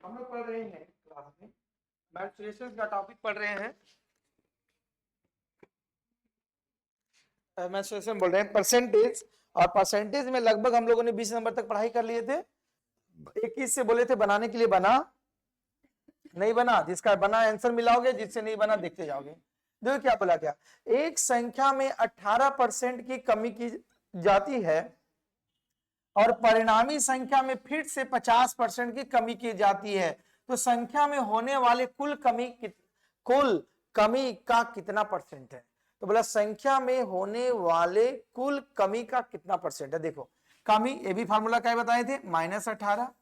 हम लोग पढ़ रहे हैं क्लास में मेंस्ट्रुएशन का टॉपिक पढ़ रहे हैं। मेंस्ट्रुएशन बोल रहे हैं परसेंटेज, और परसेंटेज में लगभग हम लोगों ने 20 नंबर तक पढ़ाई कर लिए थे। 21 से बोले थे बनाने के लिए, बना नहीं बना? जिसका बना आंसर मिलाओगे, जिससे नहीं बना देखते जाओगे। देखो क्या बोला, क्या एक संख्या में 18% की कमी की जाती है और परिणामी संख्या में फिर से 50% की कमी की जाती है, तो संख्या में होने वाले कुल कमी का कितना परसेंट है? तो बोला संख्या में होने वाले कुल कमी का कितना परसेंट है। देखो कमी, ये भी फार्मूला क्या बताए थे, -18,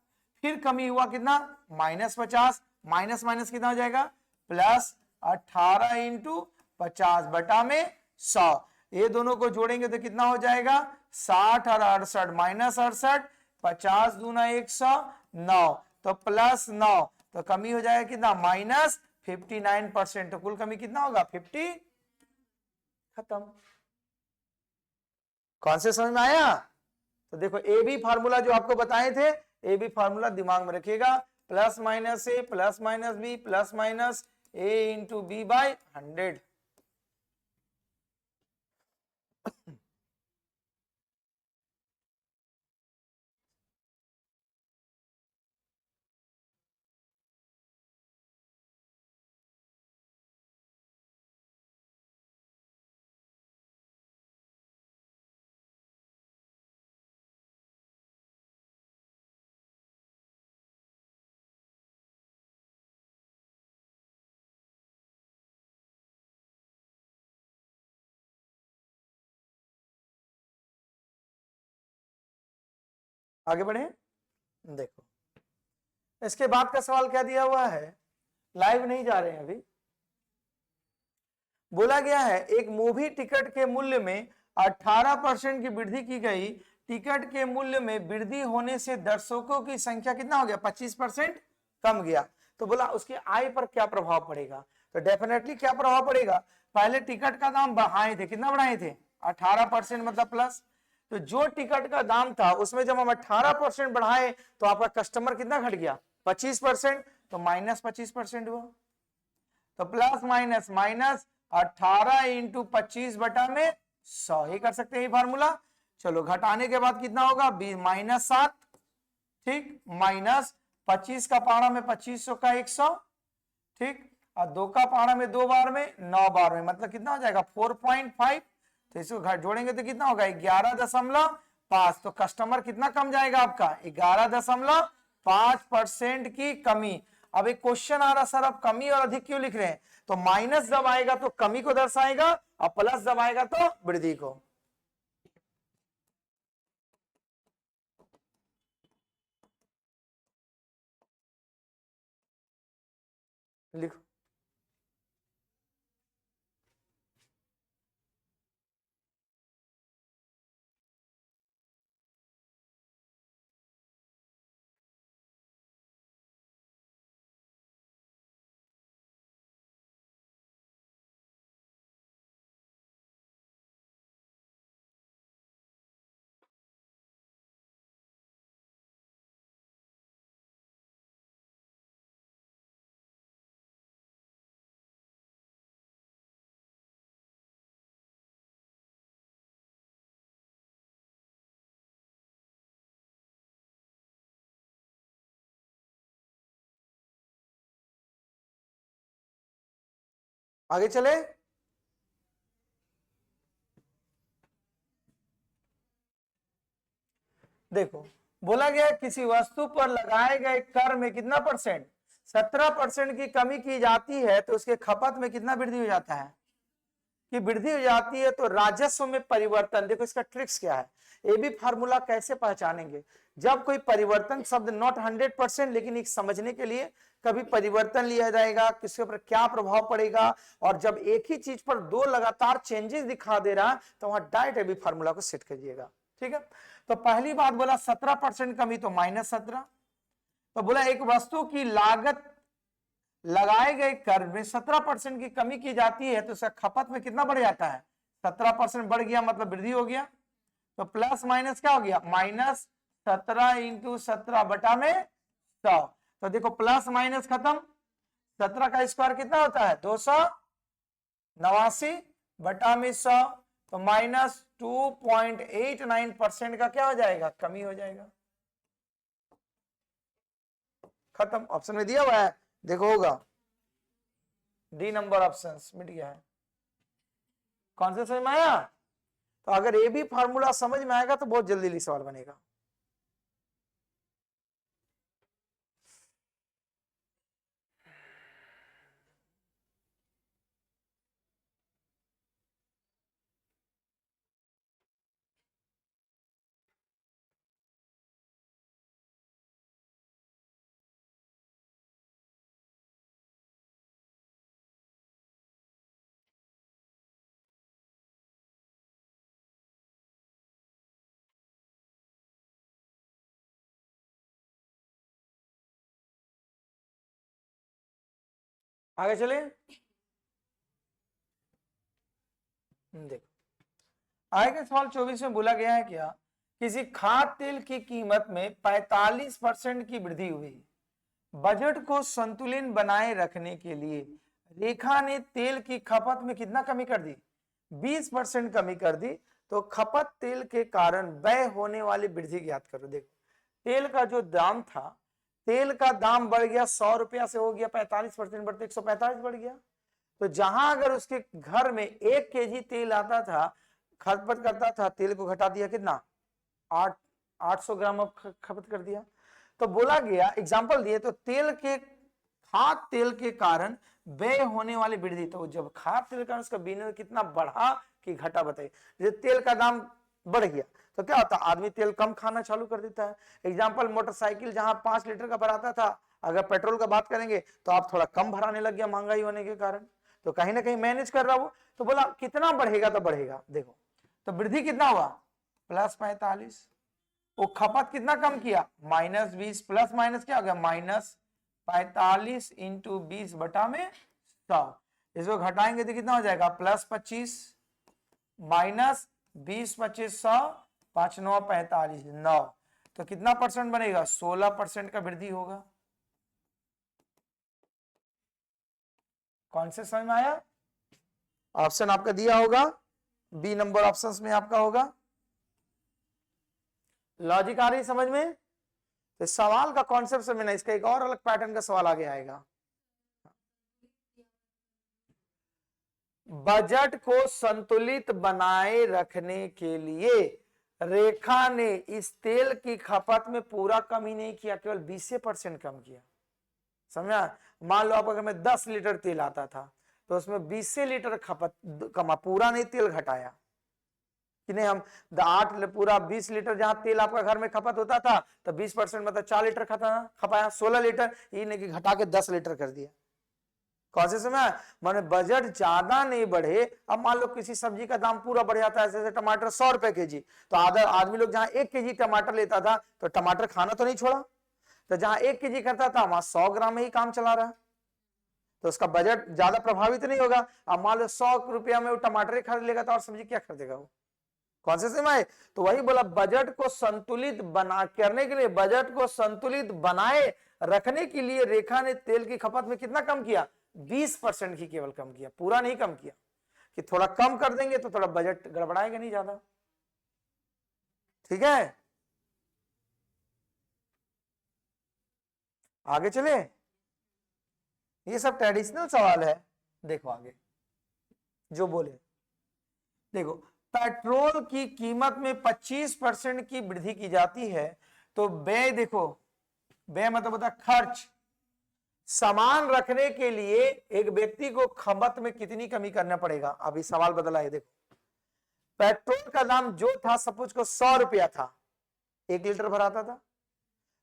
फिर कमी हुआ कितना, -50, माइनस माइनस कितना हो जाएगा, +18 इंटू 50 बटा में 100। ये दोनों को जोड़ेंगे तो कितना हो जाएगा, 60 और 68, -68, 50 दूना 109, तो +9, तो कमी हो जाएगा कितना, -59%। तो कुल कमी कितना होगा, 50। खत्म। कौन से समझ में आया? तो देखो ए बी फार्मूला जो आपको बताए थे, ए बी फार्मूला दिमाग में रखिएगा, +-a +-b +-a into B by 100। आगे बढ़े। देखो इसके बाद का सवाल क्या दिया हुआ है, लाइव नहीं जा रहे हैं अभी। बोला गया है एक मूवी टिकट के मूल्य में 18% की वृद्धि की गई, टिकट के मूल्य में वृद्धि होने से दर्शकों की संख्या कितना हो गया, 25% कम गया। तो बोला उसकी आय पर क्या प्रभाव पड़ेगा? तो डेफिनेटली क्या प्रभाव पड़ेगा, पहले टिकट का दाम बढ़ाए थे, कितना बढ़ाए थे, 18% मतलब प्लस। तो जो टिकट का दाम था उसमें जब हम 18% बढ़ाए तो आपका कस्टमर कितना घट गया, 25%, तो -25% हुआ। तो प्लस माइनस माइनस 18 इंटू 25 बटा में 100, ही कर सकते हैं फार्मूला। चलो घटाने के बाद कितना होगा, -7, ठीक, माइनस 25 का पारा में 2500 का 100, ठीक, और 2 का पारा में 2 बार में 9 बार में, मतलब कितना हो जाएगा 4.5। तो इसको जोड़ेंगे तो कितना होगा 11.5। तो कस्टमर कितना कम जाएगा आपका, 11.5% की कमी। अब एक क्वेश्चन आ रहा, सर आप कमी और अधिक क्यों लिख रहे हैं? तो माइनस जब आएगा तो कमी को दर्शाएगा और प्लस जब आएगा तो वृद्धि को। लिखो आगे चले। देखो बोला गया किसी वस्तु पर लगाए गए कर में कितना परसेंट, 17% की कमी की जाती है, तो उसके खपत में कितना वृद्धि हो जाता है, कि वृद्धि हो जाती है। तो राजस्व में परिवर्तन, देखो इसका ट्रिक्स क्या है, ये भी फार्मूला कैसे पहचानेंगे, जब कोई परिवर्तन शब्द नॉट 100%, लेकिन एक समझने के लिए कभी परिवर्तन लिया जाएगा, किसके ऊपर क्या प्रभाव पड़ेगा, और जब एक ही चीज पर दो लगातार चेंजेस दिखा दे रहा तो वहां डायरेक्ट अभी फार्मूला को सेट करिएगा, ठीक है। तो पहली बात बोला 17% कमी, तो -17। तो बोला एक वस्तु की लागत लगाए गए कर में 17% की कमी की जाती है, तो उसका खपत में कितना बढ़ जाता है, 17% बढ़ गया, मतलब वृद्धि हो गया। तो प्लस माइनस क्या हो गया, -17 इंटू 17 बटा में 100। तो देखो प्लस माइनस खत्म, 17 का स्क्वायर कितना होता है 289 बटा में 100, तो माइनस 2.89% का क्या हो जाएगा, कमी हो जाएगा। खत्म, ऑप्शन में दिया हुआ है, देखो होगा डी नंबर ऑप्शन मिट गया है। कौन से समझ में आया? तो अगर ये भी फार्मूला समझ में आएगा तो बहुत जल्दी सवाल बनेगा। आगे चले, देखो आगे के सवाल 24 में बोला गया है क्या, किसी खाद्य तेल की कीमत में 45% की वृद्धि हुई, बजट को संतुलित बनाए रखने के लिए रेखा ने तेल की खपत में कितना कमी कर दी, 20% कमी कर दी। तो खपत तेल के कारण व्यय होने वाली वृद्धि ज्ञात करो। देखो तेल का जो दाम था, तेल का दाम बढ़ गया 100 रुपया से हो गया 45% बढ़ते 145 बढ़ गया। तो जहां अगर उसके घर में 1 केजी तेल आता था, खपत करता था, तेल को घटा दिया कितना 800 ग्राम अब खपत कर दिया। तो बोला गया एग्जाम्पल दिए, तो तेल के खाद्य तेल के कारण व्यय होने वाली वृद्धि, तो जब खाद्य तेल का उसका बिजनेस कितना बढ़ा कि घटा, बताइए। जैसे तेल का दाम बढ़ गया तो क्या होता, आदमी तेल कम खाना चालू कर देता है। एग्जाम्पल मोटरसाइकिल जहां 5 लीटर का भराता था, अगर पेट्रोल का बात करेंगे तो आप थोड़ा कम भराने लग गया महंगाई होने के कारण, तो कहीं ना कहीं मैनेज कर रहा हूं। तो बोला कितना बढ़ेगा, तो बढ़ेगा, देखो तो वृद्धि कितना हुआ प्लस 45, वो खपत कितना कम किया माइनस 20, प्लस माइनस क्या हो गया माइनस 45 इंटू 20 बटा में 100। इसको घटाएंगे तो कितना हो जाएगा प्लस 25 माइनस 20 25 100, 5 9 45 9, तो कितना परसेंट बनेगा 16% का वृद्धि होगा। कौन से समझ में आया? ऑप्शन आपका दिया होगा, बी नंबर ऑप्शंस में आपका होगा। लॉजिक आ रही समझ में? तो सवाल का कॉन्सेप्ट समझना, इसका एक और अलग पैटर्न का सवाल आगे आएगा। बजट को संतुलित बनाए रखने के लिए रेखा ने इस तेल की खपत में पूरा कमी नहीं किया, केवल 20% कम किया। समझा? मान लो आप अगर में 10 लीटर तेल आता था तो उसमें 20 लीटर खपत कमा, पूरा नहीं तेल घटाया कि नहीं। हम 8 पूरा 20 लीटर जहां तेल आपका घर में खपत होता था तो 20% मतलब 4 लीटर खपाया, 16 लीटर, ये नहीं कि घटा के 10 लीटर कर दिया। कौन से समय माने बजट ज्यादा नहीं बढ़े। अब मान लो किसी सब्जी का दाम पूरा बढ़ जाता है, जैसे टमाटर 100 रुपए केजी, तो आदमी लोग जहां 1 केजी टमाटर लेता था तो टमाटर खाना तो नहीं छोड़ा, तो जहां 1 केजी करता था वहां 100 ग्राम में ही काम चला रहा, तो उसका बजट ज्यादा प्रभावित नहीं होगा। अब मान लो 100 रुपया में वो टमाटर खरीद लेगा तो और सब्जी क्या खरीदेगा वो। कौन से समय? तो वही बोला बजट को संतुलित बना करने के लिए, बजट को संतुलित बनाए रखने के लिए रेखा ने तेल की खपत में कितना कम किया 20% की केवल कम किया, पूरा नहीं कम किया, कि थोड़ा कम कर देंगे तो थोड़ा बजट गड़बड़ाएगा नहीं ज्यादा। ठीक है, आगे चले, ये सब ट्रेडिशनल सवाल है। देखो आगे जो बोले, देखो पेट्रोल की कीमत में 25% की वृद्धि की जाती है, तो व्यय, देखो व्यय मतलब होता है खर्च, सामान रखने के लिए एक व्यक्ति को खपत में कितनी कमी करना पड़ेगा। अभी सवाल बदला है, देखो पेट्रोल का दाम जो था सपोज को 100 रुपया था, 1 लीटर भराता था,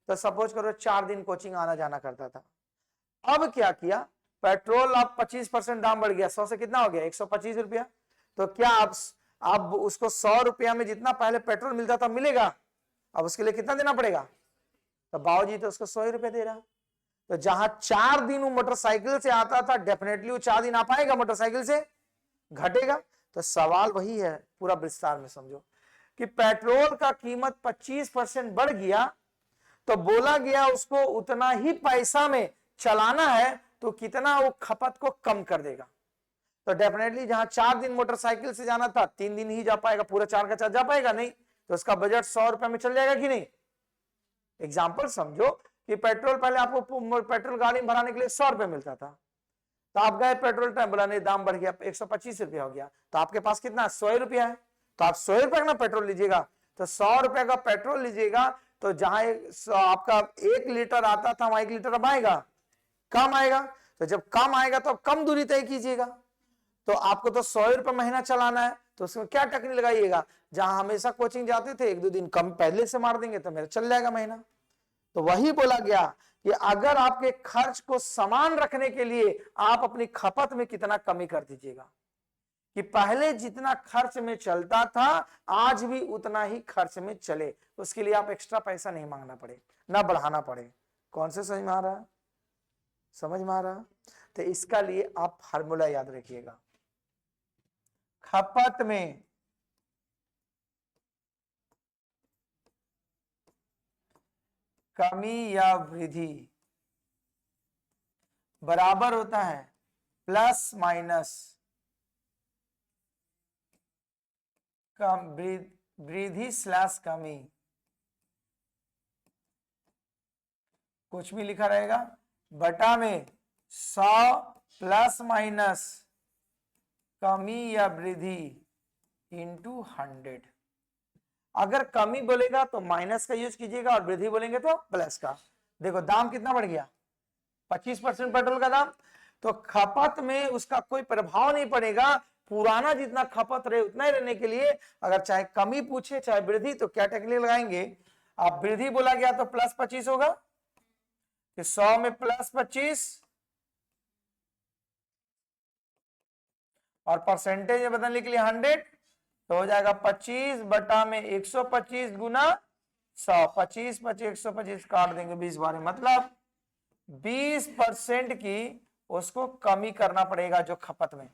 तो सपोज करो 4 दिन कोचिंग आना जाना करता था। अब क्या किया, पेट्रोल अब 25% दाम बढ़ गया, 100 से कितना हो गया 125 रुपया, तो क्या अब उसको 100 रुपया में जितना पहले पेट्रोल मिलता था मिलेगा, अब उसके लिए कितना देना पड़ेगा, तो बाबूजी तो उसको 100 रुपया दे रहा। तो जहां 4 दिन वो मोटरसाइकिल से आता था, डेफिनेटली वो 4 दिन आ पाएगा मोटरसाइकिल से, घटेगा। तो सवाल वही है, पूरा विस्तार में समझो कि पेट्रोल का कीमत 25% बढ़ गया, तो बोला गया उसको उतना ही पैसा में चलाना है तो कितना वो खपत को कम कर देगा। तो डेफिनेटली जहां 4 दिन मोटरसाइकिल से जाना था 3 दिन ही जा पाएगा, पूरा 4 का 4 जा पाएगा नहीं, तो उसका बजट 100 रुपए में चल जाएगा कि नहीं। एग्जाम्पल समझो कि पेट्रोल पहले आपको पेट्रोल गाड़ी में भराने के लिए 100 रुपए मिलता था, तो आप गए पेट्रोल टैंक, बोला नहीं दाम बढ़ गया 125 रुपया हो गया, तो आपके पास कितना 100 रुपया है, तो आप 100 रुपए का पेट्रोल लीजिएगा, तो 100 रुपए का पेट्रोल लीजिएगा, तो जहां आपका 1 लीटर आता था वहां 1 लीटर अब आएगा, कम आएगा। तो जब कम आएगा तो कम दूरी तय कीजिएगा। तो आपको तो 100 रुपए महीना चलाना है, तो उसमें क्या टेक्निक लगाइएगा, जहां हमेशा कोचिंग जाते थे 1-2 दिन कम पहले से मार देंगे तो मेरा चल जाएगा महीना। तो वही बोला गया कि अगर आपके खर्च को समान रखने के लिए आप अपनी खपत में कितना कमी कर दीजिएगा, कि पहले जितना खर्च में चलता था आज भी उतना ही खर्च में चले, उसके लिए आप एक्स्ट्रा पैसा नहीं मांगना पड़े, ना बढ़ाना पड़े। कौन से समझ में आ रहा है, समझ में आ रहा है? तो इसका लिए आप फार्मूला याद रखिएगा, खपत में कमी या वृद्धि बराबर होता है प्लस माइनस वृद्धि स्लैश कमी, कुछ भी लिखा रहेगा बटा में 100 प्लस माइनस कमी या वृद्धि इंटू 100। अगर कमी बोलेगा तो माइनस का यूज कीजिएगा और वृद्धि बोलेंगे तो प्लस का। देखो दाम कितना बढ़ गया, 25% पेट्रोल का दाम, तो खपत में उसका कोई प्रभाव नहीं पड़ेगा, पुराना जितना खपत रहे उतना ही रहने के लिए अगर चाहे कमी पूछे चाहे वृद्धि तो क्या टेक्निक लगाएंगे, आप वृद्धि बोला गया तो प्लस 25 होगा, कि 100 में प्लस 25 और परसेंटेज में बदलने के लिए 100, तो हो जाएगा 25 बटा में 125 गुना 100, 25 25 125 काट देंगे 20 बार, मतलब 20% की उसको कमी करना पड़ेगा। जो खपत में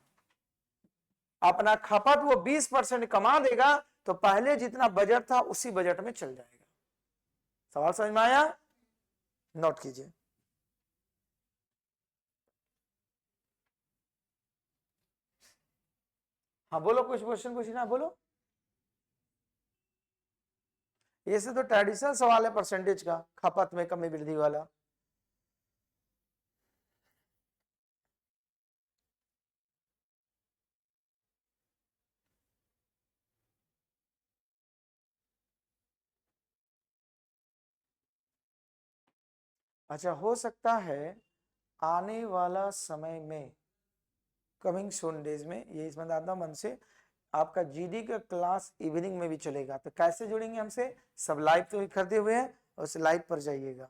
अपना खपत वो 20% कमा देगा तो पहले जितना बजट था उसी बजट में चल जाएगा। सवाल समझ में आया, नोट कीजिए। हाँ बोलो, कुछ क्वेश्चन पूछना, बोलो। ये से तो ट्रेडिशनल सवाल है परसेंटेज का, खपत में कमी वृद्धि वाला। अच्छा, हो सकता है आने वाला समय में, कमिंग सून डेज में, ये इसमें दादा मन से आपका जीडी का क्लास इवनिंग में भी चलेगा, तो कैसे जुड़ेंगे हमसे, सब लाइव तो करते हुए हैं, उस लाइव पर जाइएगा।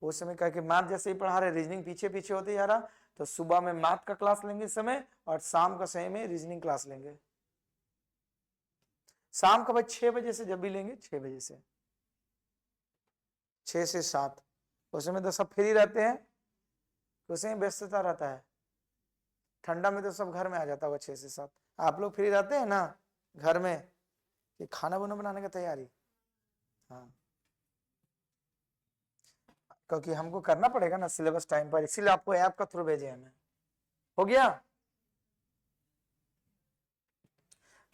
उस समय कह के मैथ जैसे ही पढ़ा रहे, रीजनिंग पीछे पीछे होते जा रहा, तो सुबह में मैथ का क्लास लेंगे इस समय, और शाम का समय में रीजनिंग क्लास लेंगे। शाम का भाई 6 बजे से जब भी लेंगे, 6 बजे से 6 से 7, उस समय तो सब फ्री रहते हैं, तो उसमें व्यस्तता रहता है। ठंडा में तो सब घर में आ जाता होगा 6 से 7। आप लोग फ्री रहते हैं ना घर में, कि खाना वाना बनाने का तैयारी? हाँ, क्योंकि हमको करना पड़ेगा ना सिलेबस टाइम पर, इसीलिए आपको ऐप का थ्रू भेजे हमें। हो गया?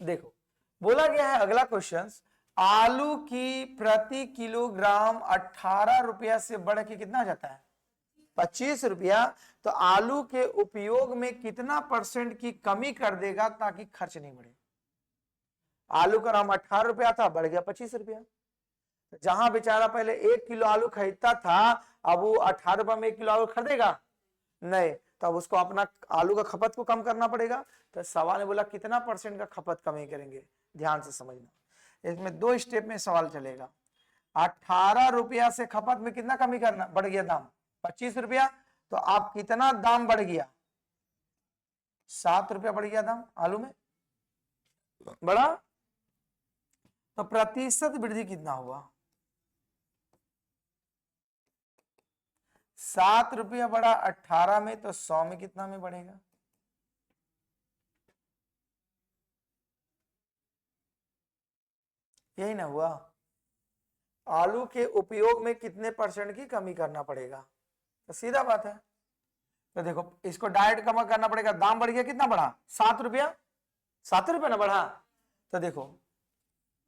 देखो बोला गया है अगला क्वेश्चन, आलू की प्रति किलोग्राम 18 रुपया से बढ़ के कितना जाता है, 25 रुपया। तो आलू के उपयोग में कितना % की कमी कर देगा ताकि खर्च नहीं बढ़े। आलू का दाम 18 रुपया था, बढ़ गया 25 रुपया। जहां बेचारा पहले 1 किलो आलू खरीदता था, अब वो 18 रुपए में 1 किलो आलू खरीदेगा नहीं, तब उसको अपना आलू का खपत को कम करना पड़ेगा। तो सवाल ने बोला कितना % का खपत कमी करेंगे, ध्यान से समझना। इसमें 2 स्टेप में सवाल चलेगा। 18 रुपया से खपत में कितना कमी करना, बढ़ गया दाम 25 रुपया, तो आप कितना दाम बढ़ गया, 7 रुपया बढ़ गया दाम आलू में, बढ़ा। तो प्रतिशत वृद्धि कितना हुआ, 7 रुपया बढ़ा 18 में, तो 100 में कितना में बढ़ेगा, यही ना हुआ। आलू के उपयोग में कितने % की कमी करना पड़ेगा? तो सीधा बात है। तो देखो इसको डायरेक्ट कम करना पड़ेगा, दाम बढ़ गया, कितना बढ़ा? 7 रुपया, 7 रुपया ना बढ़ा। तो देखो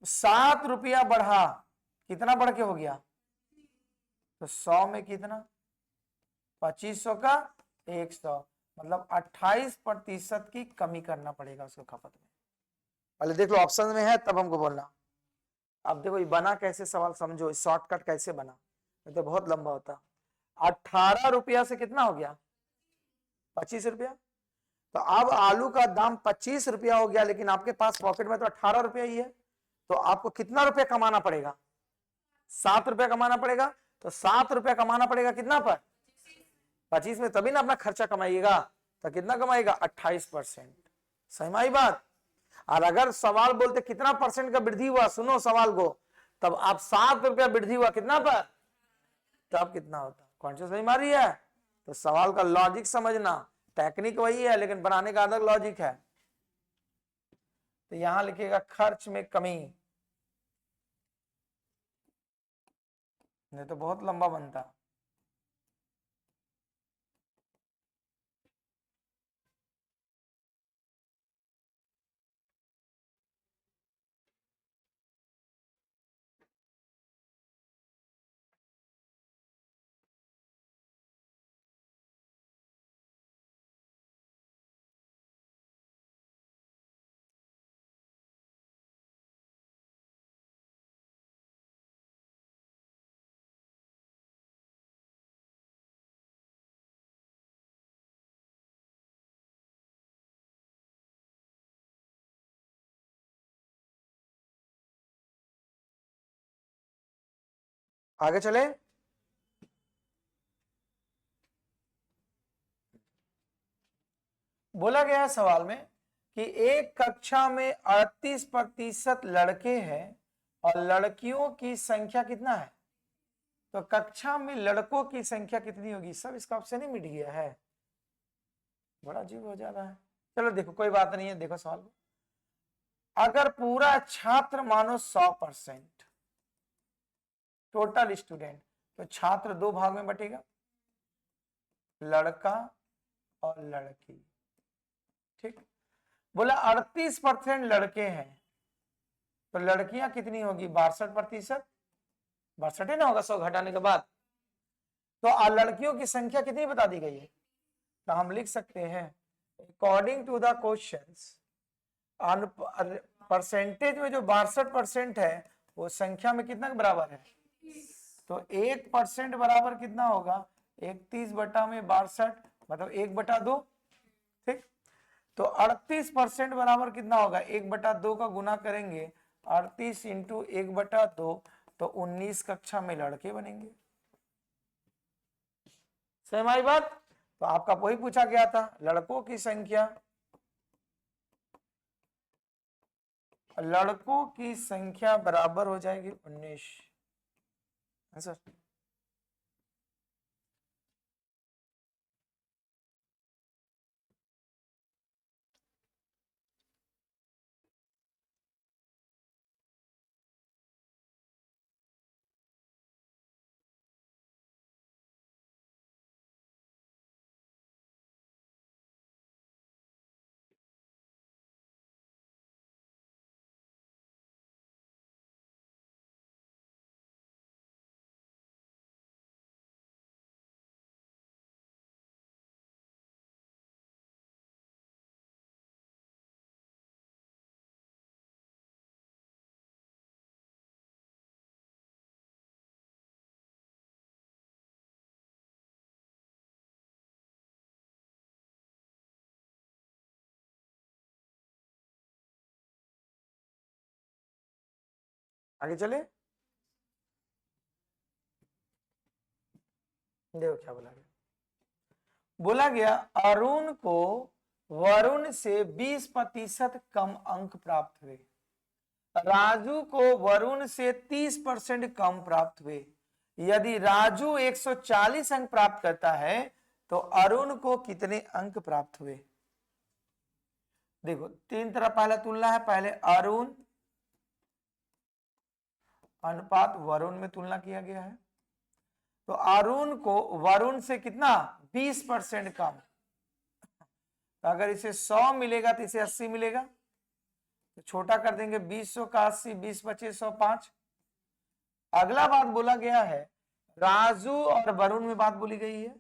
7 रुपया बढ़ा, कितना बढ़ के हो गया? तो 100 में कितना? 2500 का 100, मतलब 28% की कमी करना पड़ेगा उसको खपत में। पहले देख लो ऑप्शन में है तब हमको बोलना। अब देखो ये बना कैसे सवाल, समझो शॉर्टकट कैसे बना, तो बहुत लंबा होता। 18 रुपया से कितना हो गया? 25 रुपया। तो अब आलू का दाम 25 रुपया हो गया, लेकिन आपके पास पॉकेट में तो 18 रुपया ही है, तो आपको कितना रुपया कमाना पड़ेगा? 7 रुपया कमाना पड़ेगा। तो 7 रुपया कमाना पड़ेगा कितना पर? 25 में, तभी ना अपना खर्चा कमाइएगा। तो कितना कमाएगा? 28%। सही बात। और अगर सवाल बोलते कितना % का वृद्धि हुआ, सुनो सवाल को, तब आप 7 रुपया वृद्धि हुआ कितना पर, तब कितना होता? कौन सा सही मारी है? तो सवाल का लॉजिक समझना, टेक्निक वही है लेकिन बनाने का अलग लॉजिक है। तो यहां लिखिएगा खर्च में कमी, नहीं तो बहुत लंबा बनता। आगे चले। बोला गया है सवाल में कि एक कक्षा में 38% लड़के हैं और लड़कियों की संख्या कितना है? तो कक्षा में लड़कों की संख्या कितनी होगी? सब इसका ऑप्शन ही मिट गया है, बड़ा अजीब हो जा रहा है। चलो देखो कोई बात नहीं है, देखो सवाल को। अगर पूरा छात्र मानो 100% टोटल स्टूडेंट, तो छात्र 2 भाग में बटेगा, लड़का और लड़की। ठीक। बोला 38% लड़के हैं, तो लड़कियां कितनी होगी? 62%। 62 ही ना होगा 100 घटाने के बाद। तो लड़कियों की संख्या कितनी बता दी गई है? तो हम लिख सकते हैं according to the questions, percentage में जो 62% है वो संख्या में कितना के बराबर है? तो 1% बराबर कितना होगा? 31 बटा में 62, मतलब 1/2। ठीक। तो 38% बराबर कितना होगा? 1/2 का गुना करेंगे, 38 इंटू 1/2, तो 19 कक्षा में लड़के बनेंगे। सही बात। तो आपका वही पूछा गया था, लड़कों की संख्या, लड़कों की संख्या बराबर हो जाएगी 19। आंसर। आगे चले। देखो क्या बोला गया। बोला गया अरुण को वरुण से 20% कम अंक प्राप्त हुए, राजू को वरुण से 30% कम प्राप्त हुए। यदि राजू 140 अंक प्राप्त करता है तो अरुण को कितने अंक प्राप्त हुए? देखो 3 तरह पहले तुलना है, पहले अरुण अनुपात वरुण में तुलना किया गया है। तो अरुण को वरुण से कितना 20% कम। तो अगर इसे 100 मिलेगा तो इसे 80 मिलेगा। तो छोटा कर देंगे 20 का 80, 20 25 105। अगला बात बोला गया है राजू और वरुण में बात बोली गई है,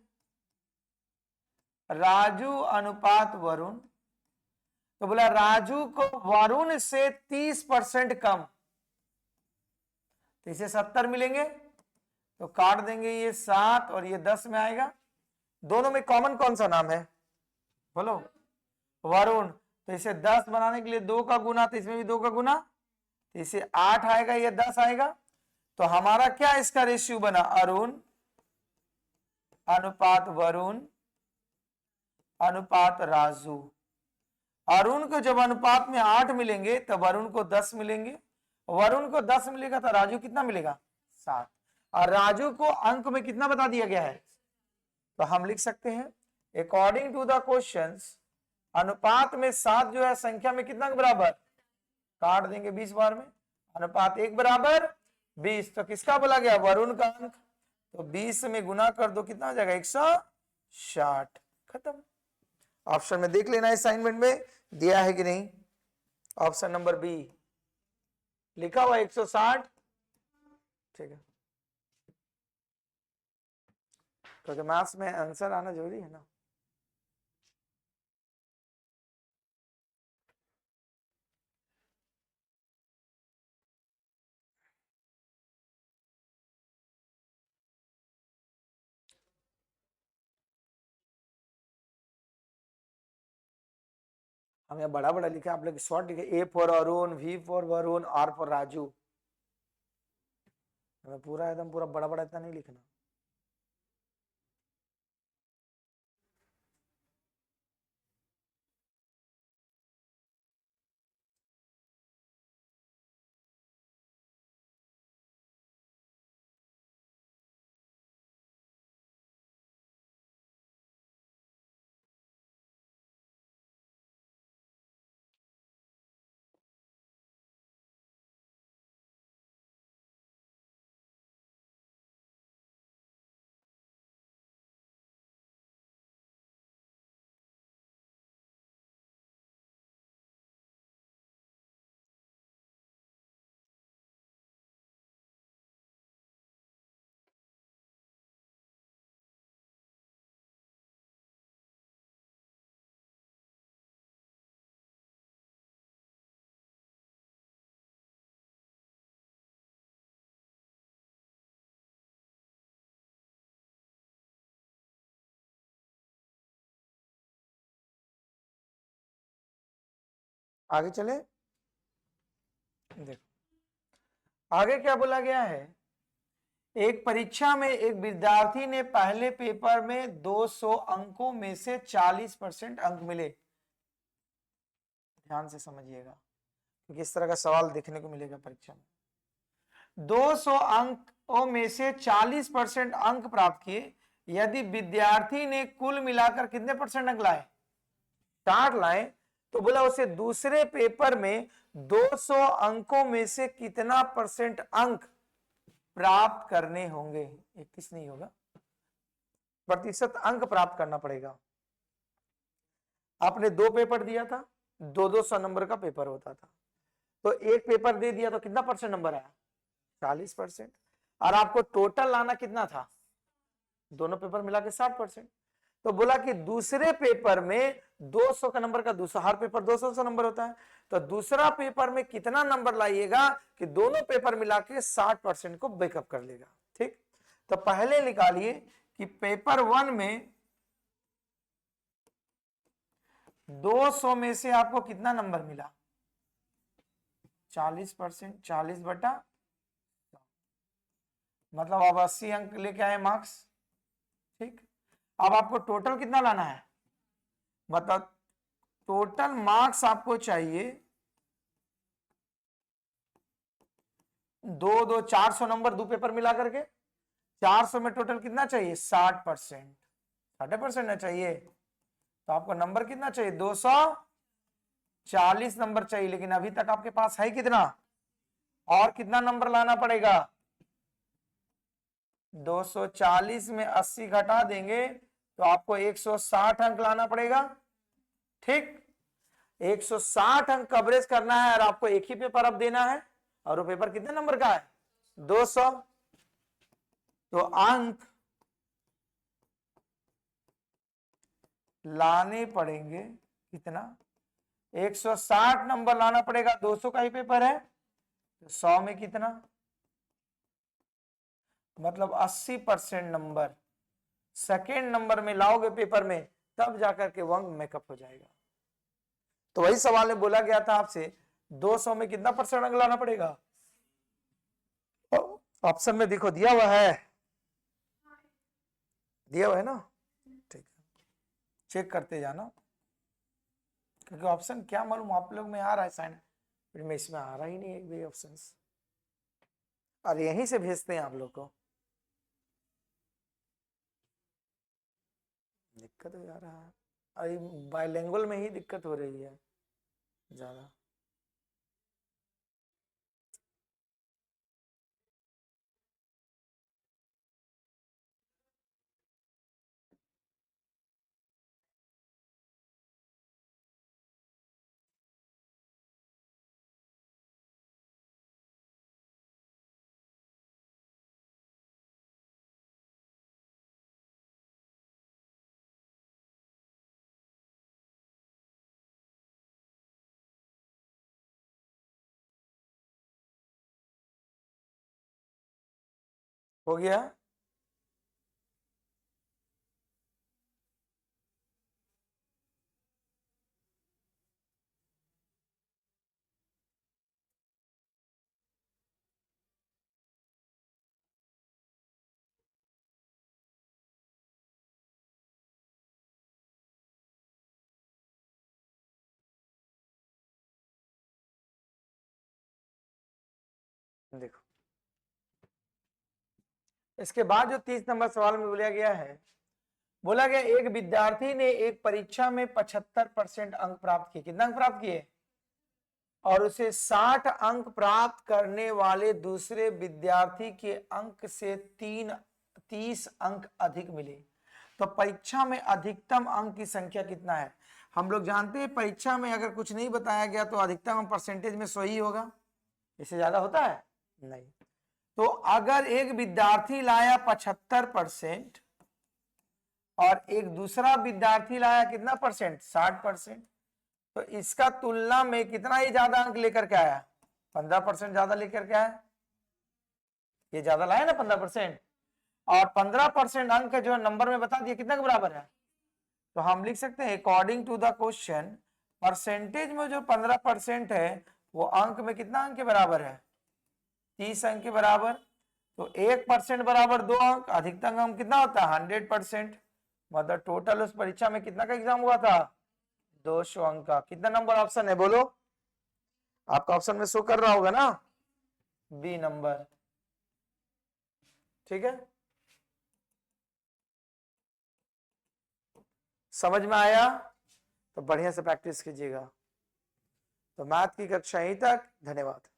राजू अनुपात वरुण। तो बोला राजू को वरुण से 30% कम, तो इसे 70 मिलेंगे। तो काट देंगे, ये 7 और ये 10 में आएगा। दोनों में कॉमन कौन सा नाम है बोलो, वरुण। तो इसे 10 बनाने के लिए 2 का गुना, तो इसमें भी 2 का गुना, तो इसे 8 आएगा, ये 10 आएगा। तो हमारा क्या इसका रेशियो बना, अरुण अनुपात वरुण अनुपात राजू। अरुण को जब अनुपात में 8 मिलेंगे तो वरुण को 10 मिलेंगे। वरुण को 10 मिलेगा तो राजू कितना मिलेगा 7। और राजू को अंक में कितना बता दिया गया है, तो हम लिख सकते हैं अकॉर्डिंग टू द क्वेश्चंस अनुपात में 7 जो है संख्या में कितना के बराबर, काट देंगे 20 बार में, अनुपात 1 बराबर 20। तो किसका बोला गया, वरुण का अंक। तो 20 में गुना कर दो, कितना हो जाएगा 160। खत्म। ऑप्शन में देख लेना असाइनमेंट में दिया है कि नहीं, ऑप्शन नंबर बी लिखा हुआ 160। ठीक है, क्योंकि मैथ्स में आंसर आना जरूरी है ना। हम यहाँ बड़ा बड़ा लिखे, आप लोग शॉर्ट लिखे, A for Arun, V for Varun, R for Raju. हमें पूरा एकदम पूरा बड़ा बड़ा इतना नहीं लिखना। आगे चले, देखो आगे क्या बोला गया है। एक परीक्षा में एक विद्यार्थी ने पहले पेपर में 200 अंकों में से 40% अंक मिले। ध्यान से समझिएगा क्योंकि इस तरह का सवाल देखने को मिलेगा परीक्षा में। 200 अंकों में से 40% अंक प्राप्त किए। यदि विद्यार्थी ने कुल मिलाकर कितने परसेंट अंक लाए, 60 लाए, तो बोला उसे दूसरे पेपर में 200 अंकों में से कितना परसेंट अंक प्राप्त करने होंगे। 21 नहीं होगा, प्रतिशत अंक प्राप्त करना पड़ेगा। आपने 2 पेपर दिया था, 200 नंबर का पेपर होता था, तो एक पेपर दे दिया तो कितना परसेंट नंबर आया, 40%। और आपको टोटल लाना कितना था, दोनों पेपर मिला के 60%। तो बोला कि दूसरे पेपर में 200 का नंबर का, दूसरा हर पेपर 200 नंबर होता है, तो दूसरा पेपर में कितना नंबर लाइएगा कि दोनों पेपर मिला के 60% को बैकअप कर लेगा। ठीक, तो पहले निकालिए कि पेपर 1 में 200 में से आपको कितना नंबर मिला, 40%, 40/100, मतलब आप 80 अंक लेके आए मार्क्स। ठीक, अब आपको टोटल कितना लाना है, मतलब टोटल मार्क्स आपको चाहिए 400 नंबर, 2 पेपर मिला करके 400 में टोटल कितना चाहिए, 60%, 60% ना चाहिए। तो आपको नंबर कितना चाहिए, 240 नंबर चाहिए। लेकिन अभी तक आपके पास है कितना, और कितना नंबर लाना पड़ेगा? 240 में 80 घटा देंगे तो आपको 160 अंक लाना पड़ेगा। ठीक, 160 अंक कवरेज करना है और आपको एक ही पेपर अब देना है, और वो पेपर कितने नंबर का है? 200। तो अंक लाने पड़ेंगे कितना? 160 नंबर लाना पड़ेगा, 200 का ही पेपर है, तो 100 में कितना? मतलब 80% नंबर सेकेंड नंबर में लाओगे पेपर में, तब जाकर के वो अंक मेकअप हो जाएगा। तो वही सवाल में बोला गया था आपसे 200 में कितना परसेंट अंक लाना पड़ेगा? ऑप्शन में देखो दिया हुआ है, दिया हुआ है ना, ठीक है, चेक करते जाना, क्योंकि ऑप्शन क्या मालूम आप लोग में आ रहा है साइन, फिर में इसमें आ रहा ही नहीं है ऑप्शन, और यहीं से भेजते हैं आप लोग को, दिक्कत हो जा रहा है। अरे बाइलिंगुअल में ही दिक्कत हो रही है ज्यादा। हो गया? देखो इसके बाद जो 30 नंबर सवाल में बोला गया है, बोला गया एक विद्यार्थी ने एक परीक्षा में 75% अंक प्राप्त किए। कितना अंक प्राप्त किए? और उसे 60 अंक प्राप्त करने वाले दूसरे विद्यार्थी के अंक से 30 अंक अधिक मिले, तो परीक्षा में अधिकतम अंक की संख्या कितना है? हम लोग जानते हैं परीक्षा में अगर कुछ नहीं बताया गया तो अधिकतम परसेंटेज में 100 ही होगा, इससे ज्यादा होता है नहीं। तो अगर एक विद्यार्थी लाया 75% और एक दूसरा विद्यार्थी लाया कितना परसेंट? 60%, तो इसका तुलना में कितना ही ज्यादा अंक लेकर के आया? 15% ज्यादा लेकर के आया, ये ज्यादा लाया ना 15%, और 15% अंक जो नंबर में बता दिया कितना के बराबर है, तो हम लिख सकते हैं according to the question percentage में जो 15% है वो अंक में कितना अंक के बराबर है? 30 अंक के बराबर। तो 1% बराबर 2 अंक, अधिकतम अंक कितना होता है? 100%। मतलब टोटल उस परीक्षा में कितना का एग्जाम हुआ था? 200 अंक का। कितना नंबर ऑप्शन है बोलो? आपका ऑप्शन में शो कर रहा होगा ना, बी नंबर। ठीक है, समझ में आया? तो बढ़िया से प्रैक्टिस कीजिएगा। तो मैथ की कक्षा यहीं तक, धन्यवाद।